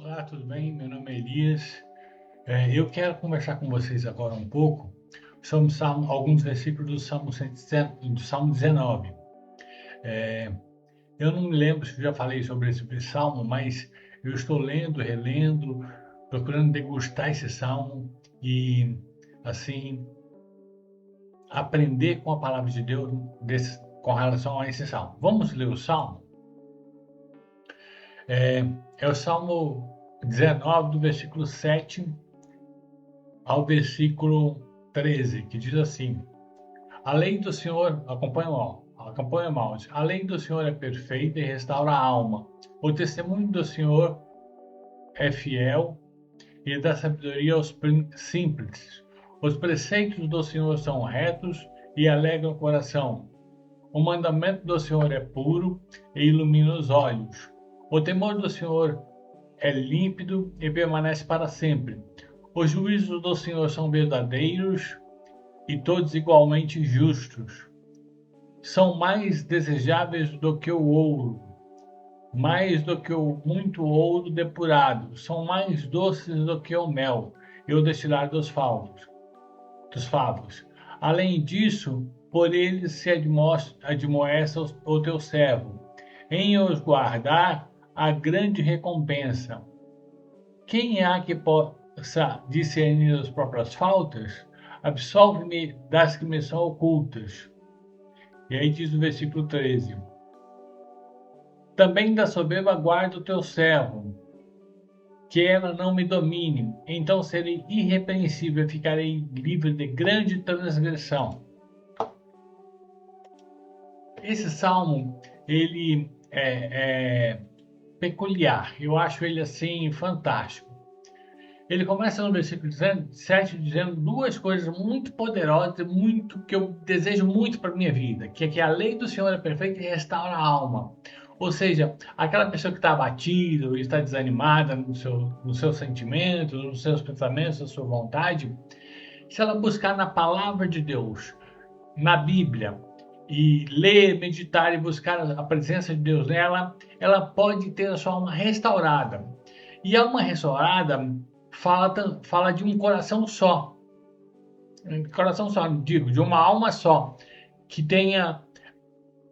Olá, tudo bem? Meu nome é Elias. Eu quero conversar com vocês agora um pouco sobre alguns versículos do Salmo 19. Eu não me lembro se eu já falei sobre esse salmo, mas eu estou lendo, relendo, procurando degustar esse salmo e, assim, aprender com a palavra de Deus com relação a esse salmo. Vamos ler o salmo? É o Salmo 19, do versículo 7 ao versículo 13, que diz assim: A lei do Senhor, acompanha o mouse. A lei do Senhor é perfeita e restaura a alma. O testemunho do Senhor é fiel e dá sabedoria aos simples. Os preceitos do Senhor são retos e alegram o coração. O mandamento do Senhor é puro e ilumina os olhos. O temor do Senhor é límpido e permanece para sempre. Os juízos do Senhor são verdadeiros e todos igualmente justos. São mais desejáveis do que o ouro, mais do que o muito ouro depurado. São mais doces do que o mel e o destilar dos favos. Além disso, por eles se admoesta o teu servo. Em os guardar, a grande recompensa. Quem há que possa discernir as próprias faltas? Absolve-me das que me são ocultas. E aí diz o versículo 13: Também da soberba guarda o teu servo, que ela não me domine. Então serei irrepreensível e ficarei livre de grande transgressão. Esse salmo, ele é peculiar. Eu acho ele assim fantástico. Ele começa no versículo 7 dizendo duas coisas muito poderosas, muito que eu desejo muito para minha vida, que é que a lei do Senhor é perfeita e restaura a alma. Ou seja, aquela pessoa que está abatida, ou está desanimada no seu sentimento, nos seus pensamentos, na sua vontade, se ela buscar na palavra de Deus, na Bíblia, e ler, meditar e buscar a presença de Deus nela, ela pode ter a sua alma restaurada. E a alma restaurada fala de um coração só, digo, de uma alma só, que tenha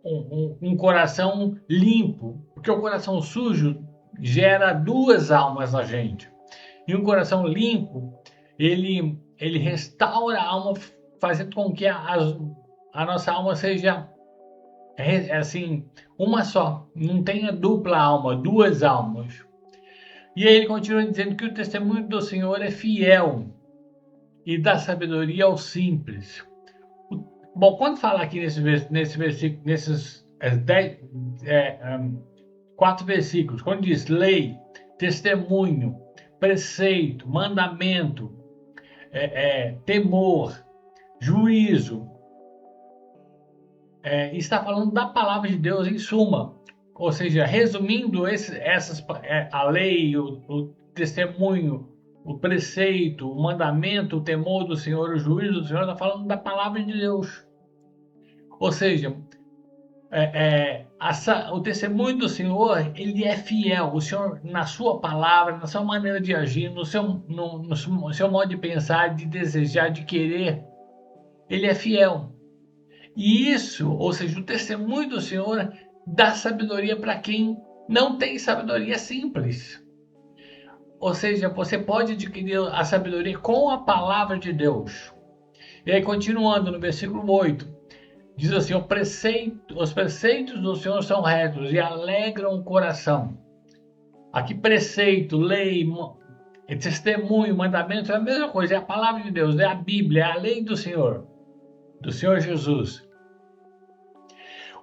um coração limpo, porque o coração sujo gera duas almas na gente. E um coração limpo, ele restaura a alma, fazendo com que a nossa alma seja assim, uma só, não tenha dupla alma, duas almas. E aí ele continua dizendo que o testemunho do Senhor é fiel e dá sabedoria aos simples. Bom, quando fala aqui nesse versículo, nesses 4 versículos, quando diz lei, testemunho, preceito, mandamento, temor, juízo, está falando da palavra de Deus em suma. Ou seja, resumindo a lei, o testemunho, o preceito, o mandamento, o temor do Senhor, o juízo do Senhor, está falando da palavra de Deus. Ou seja, o testemunho do Senhor, ele é fiel. O Senhor, na sua palavra, na sua maneira de agir, no seu modo de pensar, de desejar, de querer, ele é fiel. E isso, ou seja, o testemunho do Senhor dá sabedoria para quem não tem sabedoria simples. Ou seja, você pode adquirir a sabedoria com a palavra de Deus. E aí, continuando no versículo 8, diz assim: os preceitos do Senhor são retos e alegram o coração. Aqui, preceito, lei, testemunho, mandamento é a mesma coisa, é a palavra de Deus, é a Bíblia, é a lei do Senhor Jesus.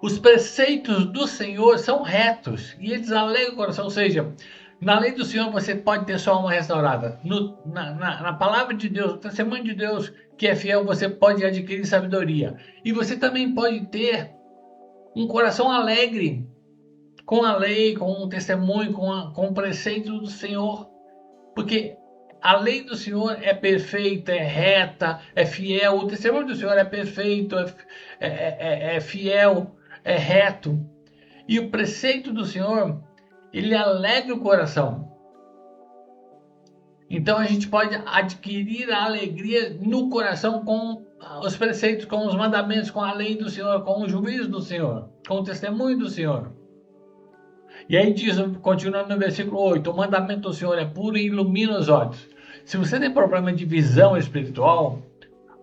Os preceitos do Senhor são retos e eles alegram o coração. Ou seja, na lei do Senhor você pode ter sua alma restaurada. Na palavra de Deus, no testemunho de Deus que é fiel, você pode adquirir sabedoria. E você também pode ter um coração alegre com a lei, com o testemunho, com o preceito do Senhor. Porque a lei do Senhor é perfeita, é reta, é fiel. O testemunho do Senhor é perfeito, é fiel, é reto. E o preceito do Senhor, ele alegra o coração. Então a gente pode adquirir a alegria no coração com os preceitos, com os mandamentos, com a lei do Senhor, com o juízo do Senhor, com o testemunho do Senhor. E aí diz, continuando no versículo 8, o mandamento do Senhor é puro e ilumina os olhos. Se você tem problema de visão espiritual,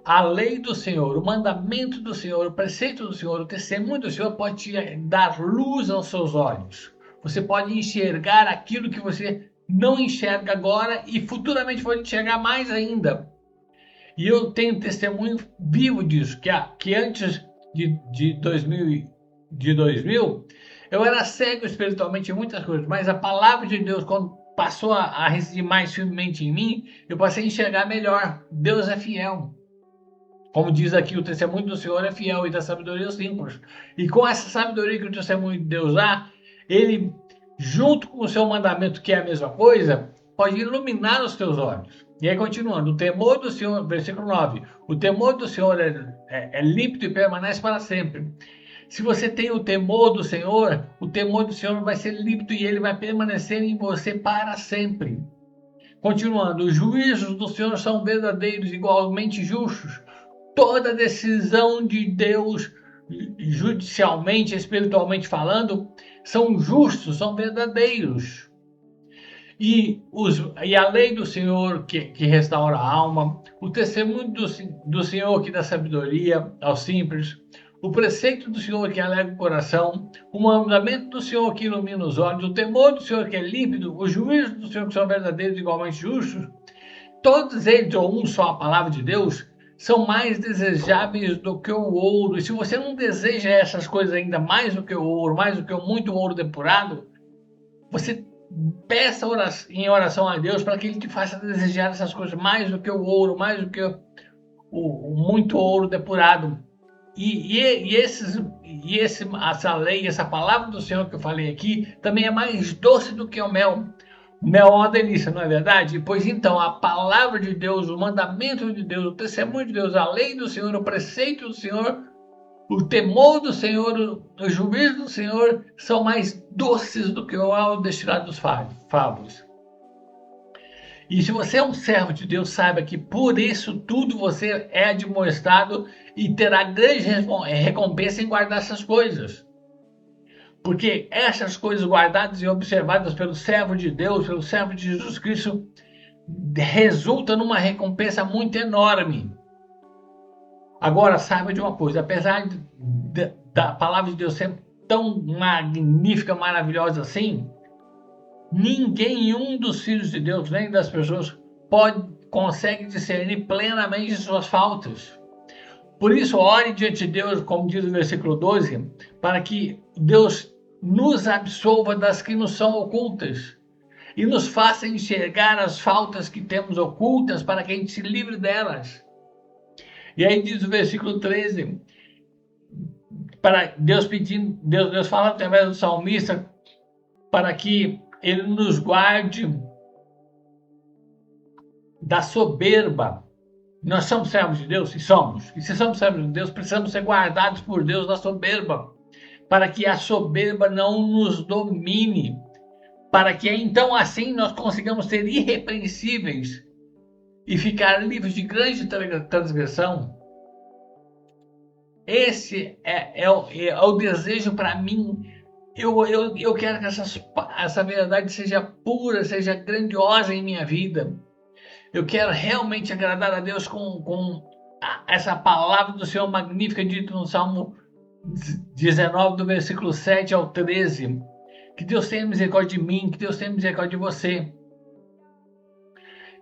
a lei do Senhor, o mandamento do Senhor, o preceito do Senhor, o testemunho do Senhor pode te dar luz aos seus olhos. Você pode enxergar aquilo que você não enxerga agora e futuramente pode enxergar mais ainda. E eu tenho testemunho vivo disso, que antes de 2000, eu era cego espiritualmente em muitas coisas, mas a palavra de Deus, quando passou a residir mais firmemente em mim, eu passei a enxergar melhor. Deus é fiel. Como diz aqui, o testemunho do Senhor é fiel e da sabedoria os simples. E com essa sabedoria que o testemunho de Deus dá, ele, junto com o seu mandamento, que é a mesma coisa, pode iluminar os teus olhos. E aí, continuando, o temor do Senhor, versículo 9, o temor do Senhor é límpido e permanece para sempre. Se você tem o temor do Senhor vai ser límpido e ele vai permanecer em você para sempre. Continuando, os juízos do Senhor são verdadeiros, igualmente justos. Toda decisão de Deus, judicialmente, espiritualmente falando, são justos, são verdadeiros. E a lei do Senhor que restaura a alma, o testemunho do Senhor que dá sabedoria aos simples, o preceito do Senhor que alegra o coração, o mandamento do Senhor que ilumina os olhos, o temor do Senhor que é límpido, os juízos do Senhor que são verdadeiros, igualmente justos, todos eles, ou um só, a palavra de Deus, são mais desejáveis do que o ouro. E se você não deseja essas coisas ainda mais do que o ouro, mais do que muito ouro depurado, você peça em oração a Deus para que Ele te faça desejar essas coisas mais do que o ouro, mais do que o muito ouro depurado. Essa lei, essa palavra do Senhor que eu falei aqui, também é mais doce do que o mel. Mel é uma delícia, não é verdade? Pois então, a palavra de Deus, o mandamento de Deus, o testemunho de Deus, a lei do Senhor, o preceito do Senhor, o temor do Senhor, o juízo do Senhor são mais doces do que o óleo destilado dos favos. E se você é um servo de Deus, saiba que por isso tudo você é admoestado e terá grande recompensa em guardar essas coisas. Porque essas coisas guardadas e observadas pelo servo de Deus, pelo servo de Jesus Cristo, resulta numa recompensa muito enorme. Agora, saiba de uma coisa, apesar da palavra de Deus ser tão magnífica, maravilhosa assim, nenhum dos filhos de Deus, nem das pessoas, consegue discernir plenamente suas faltas. Por isso, ore diante de Deus, como diz o versículo 12, para que Deus nos absolva das que nos são ocultas e nos faça enxergar as faltas que temos ocultas para que a gente se livre delas. E aí diz o versículo 13, para Deus pedindo, Deus fala através do salmista para que ele nos guarde da soberba. Nós somos servos de Deus? E somos. E se somos servos de Deus, precisamos ser guardados por Deus da soberba, para que a soberba não nos domine, para que então assim nós consigamos ser irrepreensíveis e ficar livres de grande transgressão. Esse é o desejo para mim. Eu quero que essa verdade seja pura, seja grandiosa em minha vida. Eu quero realmente agradar a Deus com essa palavra do Senhor magnífica dita no Salmo 19, do versículo 7 ao 13. Que Deus tenha misericórdia de mim, que Deus tenha misericórdia de você.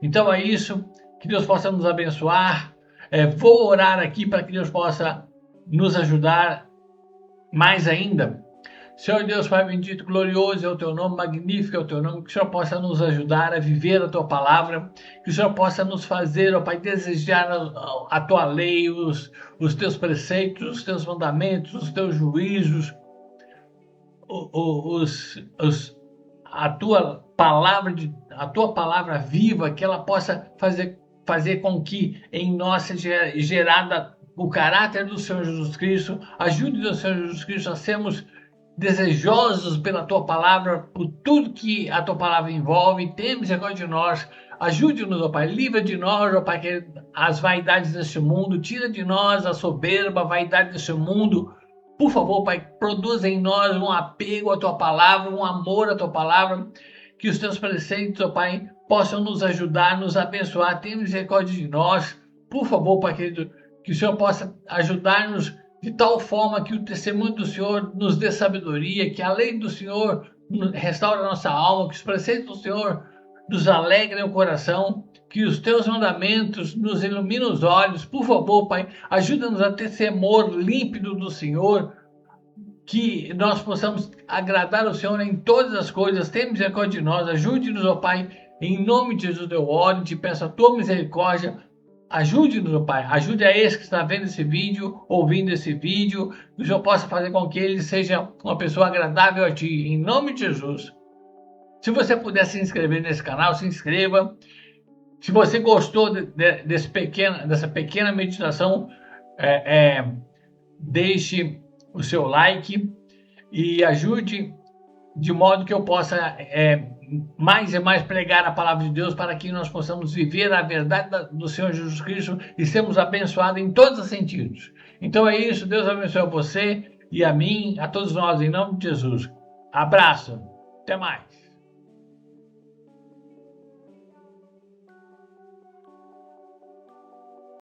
Então é isso, que Deus possa nos abençoar. Vou orar aqui para que Deus possa nos ajudar mais ainda. Senhor Deus, Pai bendito, glorioso é o teu nome, magnífico é o teu nome, que o Senhor possa nos ajudar a viver a tua palavra, que o Senhor possa nos fazer, ó Pai, desejar a tua lei, os teus preceitos, os teus mandamentos, os teus juízos, a tua palavra viva, que ela possa fazer com que em nós seja gerada o caráter do Senhor Jesus Cristo. Ajude o Senhor Jesus Cristo a sermos desejosos pela tua palavra, por tudo que a tua palavra envolve. Tenha misericórdia de nós. Ajude-nos, ó Pai. Livra de nós, ó Pai, as vaidades deste mundo. Tira de nós a soberba, a vaidade deste mundo. Por favor, Pai, produza em nós um apego à tua palavra, um amor à tua palavra. Que os teus preceitos, ó Pai, possam nos ajudar, nos abençoar. Tenha misericórdia de nós. Por favor, Pai querido, que o Senhor possa ajudar-nos de tal forma que o testemunho do Senhor nos dê sabedoria, que a lei do Senhor restaure a nossa alma, que os preceitos do Senhor nos alegrem o coração, que os teus mandamentos nos iluminem os olhos. Por favor, Pai, ajuda-nos a ter temor límpido do Senhor, que nós possamos agradar o Senhor em todas as coisas. Tenha misericórdia de nós, ajude-nos, ó Pai, em nome de Jesus eu oro e te peço a tua misericórdia. Ajude-nos, ó Pai, ajude a esse que está vendo esse vídeo, ouvindo esse vídeo, que o Senhor possa fazer com que ele seja uma pessoa agradável a ti, em nome de Jesus. Se você puder se inscrever nesse canal, se inscreva. Se você gostou dessa pequena meditação, deixe o seu like e ajude de modo que eu possa mais e mais pregar a palavra de Deus para que nós possamos viver a verdade do Senhor Jesus Cristo e sermos abençoados em todos os sentidos. Então é isso, Deus abençoe a você e a mim, a todos nós, em nome de Jesus. Abraço, até mais.